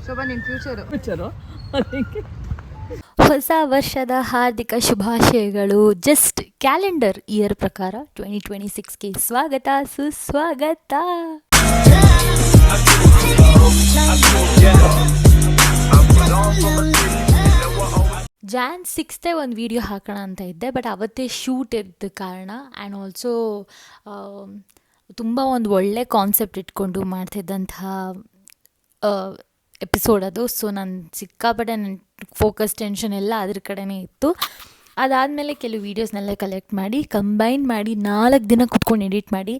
ಶೋಭಾ ನಿನ್ ಫ್ಯೂಚರು ಹೊಸ ವರ್ಷದ ಹಾರ್ದಿಕ ಶುಭಾಶಯಗಳು. ಜಸ್ಟ್ ಕ್ಯಾಲೆಂಡರ್ ಇಯರ್ ಪ್ರಕಾರ 2026ಗೆ ಸ್ವಾಗತ ಸುಸ್ವಾಗತ. ಜಾನ್ 6th ಒಂದು ವಿಡಿಯೋ ಹಾಕೋಣ ಅಂತ ಇದ್ದೆ, ಬಟ್ ಅವತ್ತೇ ಶೂಟ್ ಇದ್ದ ಕಾರಣ ಆ್ಯಂಡ್ ಆಲ್ಸೋ ತುಂಬ ಒಂದು ಒಳ್ಳೆ ಕಾನ್ಸೆಪ್ಟ್ ಇಟ್ಕೊಂಡು ಮಾಡ್ತಿದ್ದಂತಹ ಎಪಿಸೋಡ್ ಅದು. ಸೊ ನಾನು ಸಿಕ್ಕಾಪಟ್ಟೆ ನನ್ನ ಫೋಕಸ್ ಟೆನ್ಷನ್ ಎಲ್ಲ ಅದ್ರ ಕಡೆನೇ ಇತ್ತು. ಅದಾದಮೇಲೆ ಕೆಲವು ವೀಡಿಯೋಸ್ನೆಲ್ಲ ಕಲೆಕ್ಟ್ ಮಾಡಿ ಕಂಬೈನ್ ಮಾಡಿ 4 ದಿನ ಕುತ್ಕೊಂಡು ಎಡಿಟ್ ಮಾಡಿ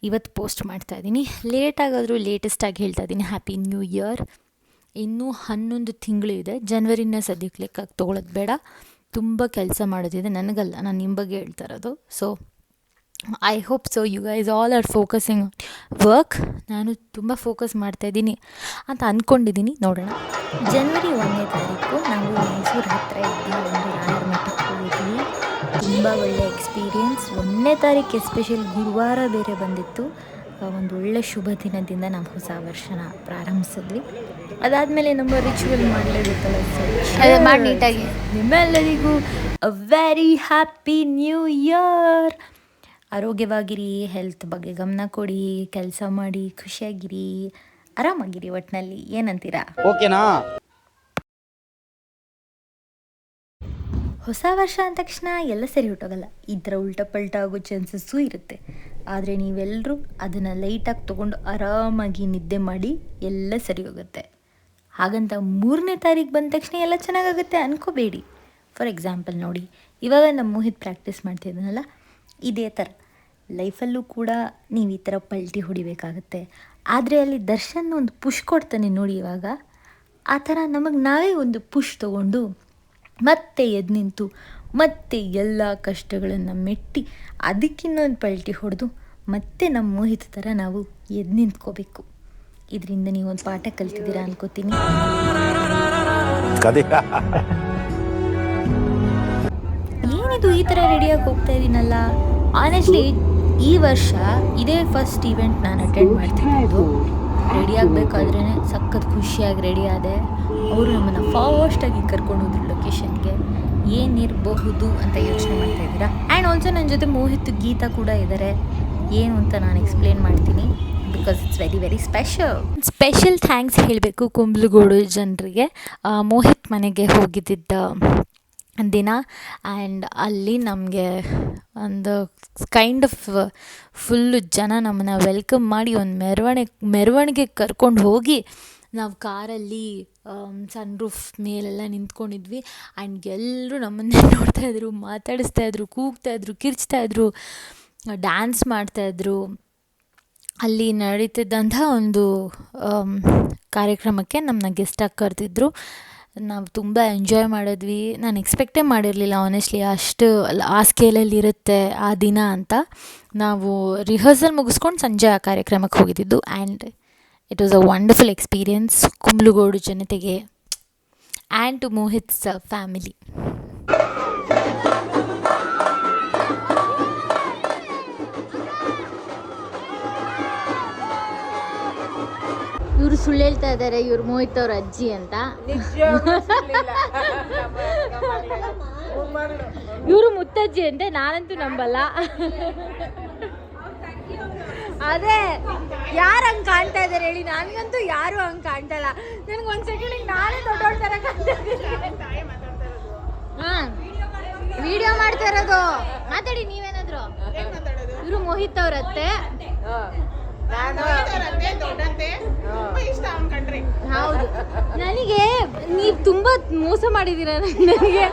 ಇವತ್ತು ಪೋಸ್ಟ್ ಮಾಡ್ತಾಯಿದ್ದೀನಿ. ಲೇಟಾಗಾದರೂ ಲೇಟೆಸ್ಟಾಗಿ ಹೇಳ್ತಾ ಇದ್ದೀನಿ, ಹ್ಯಾಪಿ ನ್ಯೂ ಇಯರ್. ಇನ್ನೂ 11 ತಿಂಗಳು ಇದೆ. ಜನವರಿನ ಸದ್ಯಕ್ಕೆ ಲೆಕ್ಕಕ್ಕೆ ತೊಗೊಳೋದು ಬೇಡ. ತುಂಬ ಕೆಲಸ ಮಾಡೋದಿದೆ, ನನಗಲ್ಲ, ನಾನು ನಿಮ್ಮ ಬಗ್ಗೆ ಹೇಳ್ತಾ ಇರೋದು. So I hope so you guys all are focusing work. ನಾನು ತುಂಬ ಫೋಕಸ್ ಮಾಡ್ತಾಯಿದ್ದೀನಿ ಅಂತ ಅಂದ್ಕೊಂಡಿದ್ದೀನಿ. ನೋಡೋಣ. ಜನವರಿ 1ನೇ ತಾರೀಕು ನಾವು ಮೈಸೂರು ಹತ್ತಿರ ಇದ್ವಿ, ಒಂದು ರಾಯರ ಮಠಕ್ಕೆ ಹೋಗಿದ್ವಿ. ತುಂಬ ಒಳ್ಳೆ ಎಕ್ಸ್ಪೀರಿಯೆನ್ಸ್. 1ನೇ ತಾರೀಕು ಎಸ್ಪೆಷಲಿ ಗುರುವಾರ ಬೇರೆ ಬಂದಿತ್ತು. ಒಂದು ಒಳ್ಳೆ ಶುಭ ದಿನದಿಂದ ನಾವು ಹೊಸ ವರ್ಷನ ಪ್ರಾರಂಭಿಸಿದ್ವಿ. ಅದಾದಮೇಲೆ ನಮ್ಮ ರಿಚುವಲ್ ಮಾಡಲೇಬೇಕಲ್ಲ, ಮಾಡಿ ನೀಟಾಗಿ. ನಿಮ್ಮೆಲ್ಲರಿಗೂ a very happy new year. ಆರೋಗ್ಯವಾಗಿರಿ, ಹೆಲ್ತ್ ಬಗ್ಗೆ ಗಮನ ಕೊಡಿ, ಕೆಲಸ ಮಾಡಿ, ಖುಷಿಯಾಗಿರಿ, ಆರಾಮಾಗಿರಿ. ಒಟ್ಟಿನಲ್ಲಿ ಏನಂತೀರಾ? ಓಕೆನಾ? ಹೊಸ ವರ್ಷ ಅಂದ ತಕ್ಷಣ ಎಲ್ಲ ಸರಿ ಹೊಟ್ಟೋಗಲ್ಲ. ಈ ಥರ ಉಲ್ಟಾ ಪಲ್ಟಾ ಆಗೋ ಚಾನ್ಸಸ್ಸೂ ಇರುತ್ತೆ. ಆದರೆ ನೀವೆಲ್ಲರೂ ಅದನ್ನು ಲೈಟಾಗಿ ತೊಗೊಂಡು ಆರಾಮಾಗಿ ನಿದ್ದೆ ಮಾಡಿ ಎಲ್ಲ ಸರಿ ಹೋಗುತ್ತೆ. ಹಾಗಂತ 3ನೇ ತಾರೀಕು ಬಂದ ತಕ್ಷಣ ಎಲ್ಲ ಚೆನ್ನಾಗಾಗುತ್ತೆ ಅಂದ್ಕೋಬೇಡಿ. ಫಾರ್ ಎಕ್ಸಾಂಪಲ್ ನೋಡಿ, ಇವಾಗ ನಮ್ಮ ಮೋಹಿತ್ ಪ್ರಾಕ್ಟೀಸ್ ಮಾಡ್ತಿದ್ದಾನಲ್ಲ, ಇದೇ ಥರ ಲೈಫಲ್ಲೂ ಕೂಡ ನೀವು ಈ ಥರ ಪಲ್ಟಿ ಹೊಡಿಬೇಕಾಗತ್ತೆ. ಆದರೆ ಅಲ್ಲಿ ದರ್ಶನ್ ಒಂದು ಪುಷ್ ಕೊಡ್ತಾನೆ ನೋಡಿ, ಇವಾಗ ಆ ಥರ ನಮಗೆ ನಾವೇ ಒಂದು ಪುಷ್ ತೊಗೊಂಡು ಮತ್ತೆ ಎದ್ದು ನಿಂತು ಮತ್ತೆ ಎಲ್ಲ ಕಷ್ಟಗಳನ್ನು ಮೆಟ್ಟಿ ಅದಕ್ಕಿನ್ನೊಂದು ಪಲ್ಟಿ ಹೊಡೆದು ಮತ್ತೆ ನಮ್ಮ ಮೋಹಿತ ಥರ ನಾವು ಎದ್ದು ನಿಂತ್ಕೋಬೇಕು. ಇದರಿಂದ ನೀವೊಂದು ಪಾಠ ಕಲ್ತಿದ್ದೀರಾ ಅನ್ಕೋತೀನಿ. ಏನಿದು ಈ ಥರ ರೆಡಿಯಾಗಿ ಹೋಗ್ತಾ ಇದ್ದೀನಲ್ಲ. ಆನೆಸ್ಟ್ಲಿ ಈ ವರ್ಷ ಇದೇ ಫಸ್ಟ್ ಈವೆಂಟ್ ನಾನು ಅಟೆಂಡ್ ಮಾಡ್ತಿದ್ದು. ರೆಡಿ ಆಗಬೇಕಾದ್ರೇ ಸಖತ್ ಖುಷಿಯಾಗಿ ರೆಡಿ ಆದೆ. ಅವರು ನಮ್ಮನ್ನು ಫಾಸ್ಟಾಗಿ ಕರ್ಕೊಂಡು ಹೋದ್ರು ಲೊಕೇಶನ್ಗೆ. ಏನಿರಬಹುದು ಅಂತ ಯೋಚನೆ ಮಾಡ್ತಾ ಇದ್ದೀರಾ? ಆ್ಯಂಡ್ ಆಲ್ಸೋ ನನ್ನ ಜೊತೆ ಮೋಹಿತ್ ಗೀತಾ ಕೂಡ ಇದ್ದಾರೆ. ಏನು ಅಂತ ನಾನು ಎಕ್ಸ್ಪ್ಲೇನ್ ಮಾಡ್ತೀನಿ, because it's very very special thanks ಹೇಳಬೇಕು ಕುಂಬ್ಲಗೋಡು ಜನರಿಗೆ. ಮೋಹಿತ್ ಮನೆಗೆ ಹೋಗಿದ್ದ ದಿನ ಆ್ಯಂಡ್ ಅಲ್ಲಿ ನಮಗೆ ಒಂದು ಕೈಂಡ್ ಆಫ್ ಫುಲ್ಲು ಜನ ನಮ್ಮನ್ನು ವೆಲ್ಕಮ್ ಮಾಡಿ ಒಂದು ಮೆರವಣಿಗೆ ಕರ್ಕೊಂಡು ಹೋಗಿ ನಾವು ಕಾರಲ್ಲಿ ಸನ್ ರೂಫ್ ಮೇಲೆಲ್ಲ ನಿಂತ್ಕೊಂಡಿದ್ವಿ. ಆ್ಯಂಡ್ ಎಲ್ಲರೂ ನಮ್ಮನ್ನೇ ನೋಡ್ತಾಯಿದ್ರು, ಮಾತಾಡಿಸ್ತಾಯಿದ್ರು, ಕೂಗ್ತಾಯಿದ್ರು, ಕಿರ್ಚ್ತಾಯಿದ್ರು, ಡ್ಯಾನ್ಸ್ ಮಾಡ್ತಾಯಿದ್ರು. ಅಲ್ಲಿ ನಡೀತಿದ್ದಂಥ ಒಂದು ಕಾರ್ಯಕ್ರಮಕ್ಕೆ ನಮ್ಮನ್ನ ಗೆಸ್ಟಾಗಿ ಕರೆದಿದ್ರು. ನಾವು ತುಂಬ ಎಂಜಾಯ್ ಮಾಡಿದ್ವಿ. ನಾನು ಎಕ್ಸ್ಪೆಕ್ಟೇ ಮಾಡಿರಲಿಲ್ಲ ಆನೆಸ್ಟ್ಲಿ ಅಷ್ಟು ಆ ಸ್ಕೇಲಲ್ಲಿ ಇರುತ್ತೆ ಆ ದಿನ ಅಂತ. ನಾವು ರಿಹರ್ಸಲ್ ಮುಗಿಸ್ಕೊಂಡು ಸಂಜೆ ಆ ಕಾರ್ಯಕ್ರಮಕ್ಕೆ ಹೋಗಿದ್ದಿದ್ದು. And it was a wonderful experience Kumbalgodu ಜನತೆಗೆ ಆ್ಯಂಡ್ ಟು ಮೋಹಿತ್ಸ್ ಫ್ಯಾಮಿಲಿ. ಇವರು ಸುಳ್ಳು ಹೇಳ್ತಾ ಇದ್ದಾರೆ, ಇವ್ರು ಮೋಹಿತ್ ಅವ್ರ ಅಜ್ಜಿ ಅಂತ. ಇವರು ಮುತ್ತಜ್ಜಿ ಅಂತೆ, ನಾನಂತೂ ನಂಬಲ್ಲ. ಅದೇ ಯಾರು ಹಂಗೆ ಕಾಣ್ತಾ ಇದ್ದಾರೆ ಹೇಳಿ? ನನಗಂತೂ ಯಾರು ಹಂಗೆ ಕಾಣ್ತಲ್ಲ. ನನಗೆ ಒಂದು ಸೆಕೆಂಡಿಗೆ ನಾನೇ ದೊಡ್ಡೋಳ್ ಥರ ಕಾಣ್ತಾ ಇದ್ದೀನಿ. ಹಾಂ, ವಿಡಿಯೋ ಮಾಡ್ತಾ ಇರೋದು. ಮಾತಾಡಿ ನೀವೇನಾದ್ರು. ಇವರು ಮೋಹಿತ್ ಅವ್ರ ಅತ್ತೆ. ಹೌದು, ನನಗೆ ನೀವು ತುಂಬ ಮೋಸ ಮಾಡಿದ್ದೀರ. ನನಗೆ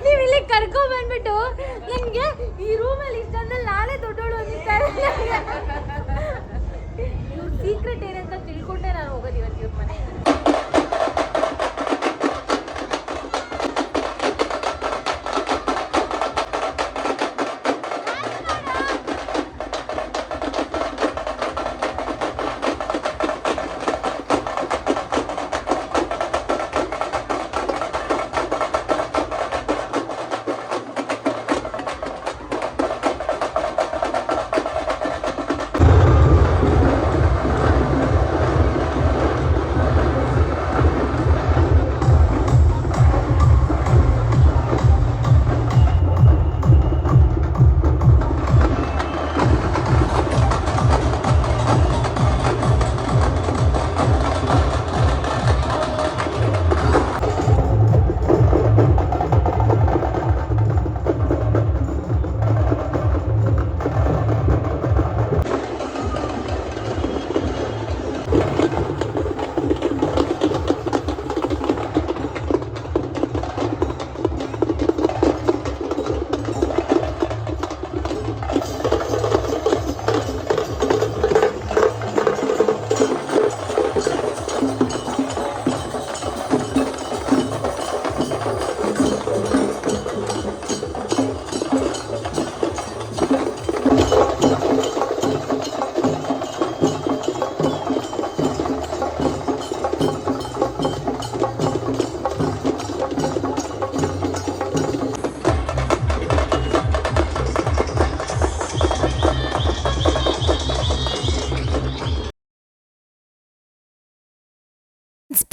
ನೀವು ಇಲ್ಲಿ ಕರ್ಕೊಂಡ್ ಬಂದ್ಬಿಟ್ಟು ನನಗೆ ಈ ರೂಮಲ್ಲಿ ಇಷ್ಟಂದಲ್ಲಿ ನಾಳೆ ದೊಡ್ಡೋಳು ಅಂದಿರ್ತಾರೆ. ಇವ್ರ ಸೀಕ್ರೆಟ್ ಏನಂತ ತಿಳ್ಕೊಂಡೆ ನಾನು ಹೋಗೋದು ಇವತ್ತು ಇವ್ರ ಮನೆ.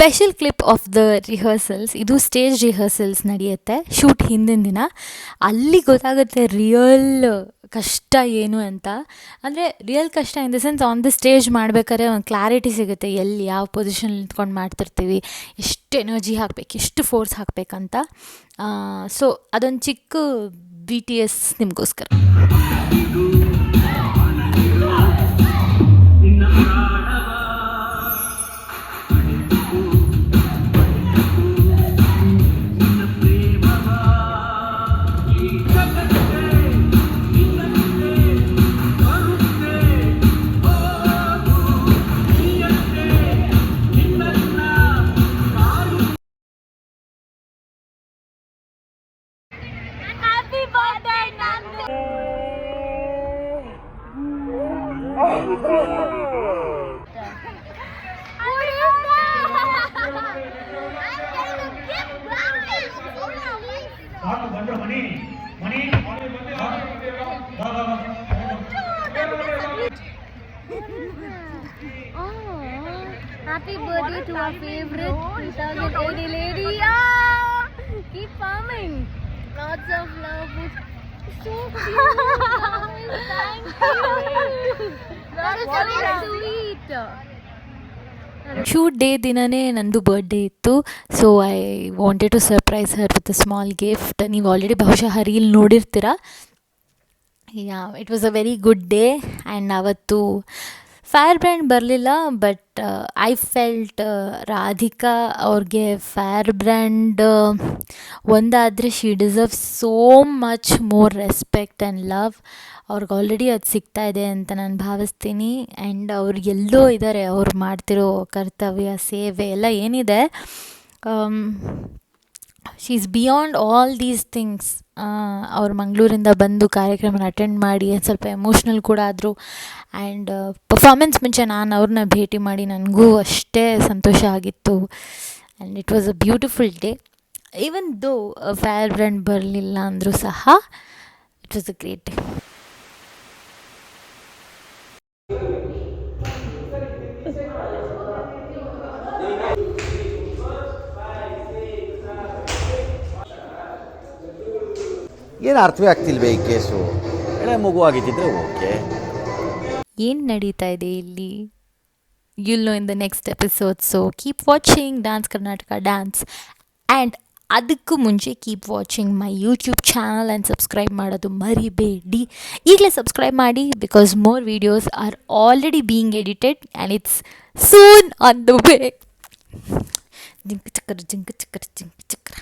Special clip of the rehearsals. ಇದು ಸ್ಟೇಜ್ ರಿಹರ್ಸಲ್ಸ್ ನಡೆಯುತ್ತೆ ಶೂಟ್ ಹಿಂದಿನ ದಿನ. ಅಲ್ಲಿ ಗೊತ್ತಾಗುತ್ತೆ ರಿಯಲ್ ಕಷ್ಟ ಏನು ಅಂತ. ಅಂದರೆ ರಿಯಲ್ ಕಷ್ಟ in the sense on the stage ಮಾಡಬೇಕಾದ್ರೆ ಒಂದು ಕ್ಲಾರಿಟಿ ಸಿಗುತ್ತೆ, ಎಲ್ಲಿ ಯಾವ ಪೊಸಿಷನ್ ನಿಂತ್ಕೊಂಡು ಮಾಡ್ತಿರ್ತೀವಿ, ಎಷ್ಟು ಎನರ್ಜಿ ಹಾಕಬೇಕು, ಎಷ್ಟು ಫೋರ್ಸ್ ಹಾಕಬೇಕಂತ. ಸೊ ಅದೊಂದು ಚಿಕ್ಕ BTS ನಿಮಗೋಸ್ಕರ. Happy birthday to our favorite 2080 lady. Ah, keep farming. Lots of love. So cute. Thank you. That is very sweet. Shoot day ದಿನವೇ ನಂದು ಬರ್ಡೇ ಇತ್ತು. So I wanted to surprise her with a small gift. ನೀವು already ಬಹುಶಃ reel ನೋಡಿರ್ತೀರ. It was a very good day. And ಅವತ್ತು fire brand ಬರಲಿಲ್ಲ, but I felt Radhika ಅವ್ರಿಗೆ fire brand ಒಂದಾದರೆ she deserve so much more respect and love. ಅವ್ರಿಗೆ already ಅದು ಸಿಗ್ತಾ ಇದೆ ಅಂತ ನಾನು ಭಾವಿಸ್ತೀನಿ. ಆ್ಯಂಡ್ ಅವ್ರು ಎಲ್ಲೋ ಇದ್ದಾರೆ, ಅವ್ರು ಮಾಡ್ತಿರೋ ಕರ್ತವ್ಯ ಸೇವೆ ಎಲ್ಲ ಏನಿದೆ, she is beyond all these things. ಅವ್ರು ಮಂಗಳೂರಿಂದ ಬಂದು ಕಾರ್ಯಕ್ರಮನ ಅಟೆಂಡ್ ಮಾಡಿ ಸ್ವಲ್ಪ ಎಮೋಷ್ನಲ್ ಕೂಡ ಆದರು. ಆ್ಯಂಡ್ ಪರ್ಫಾರ್ಮೆನ್ಸ್ ಮುಂಚೆ ನಾನು ಅವ್ರನ್ನ ಭೇಟಿ ಮಾಡಿ ನನಗೂ ಅಷ್ಟೇ ಸಂತೋಷ ಆಗಿತ್ತು. And it was a beautiful day. Even though fire brand ಬರಲಿಲ್ಲ ಅಂದರೂ ಸಹ it was a great day. ಏನು ಅರ್ಥವೇ ಆಗ್ತಿಲ್ವೇ ಈ ಕೇಸು? ಎಳೆ ಮಗು ಆಗಿದ್ದಿದ್ರೆ ಓಕೆ. ಏನು ನಡೀತಾ ಇದೆ ಇಲ್ಲಿ? You'll know in the next episode. So keep watching dance Karnataka dance. And ಅದಕ್ಕೂ ಮುಂಚೆ keep watching my YouTube channel and subscribe ಮಾಡೋದು ಮರಿಬೇಡಿ. ಈಗಲೇ ಸಬ್ಸ್ಕ್ರೈಬ್ ಮಾಡಿ, because more videos are already being edited and it's soon on the way. ಜಿಂಕ ಚಕ್ಕರ ಜಿಂಕ ಚಕ್ಕರ ಜಿಂಕ ಚಕ್ಕರ.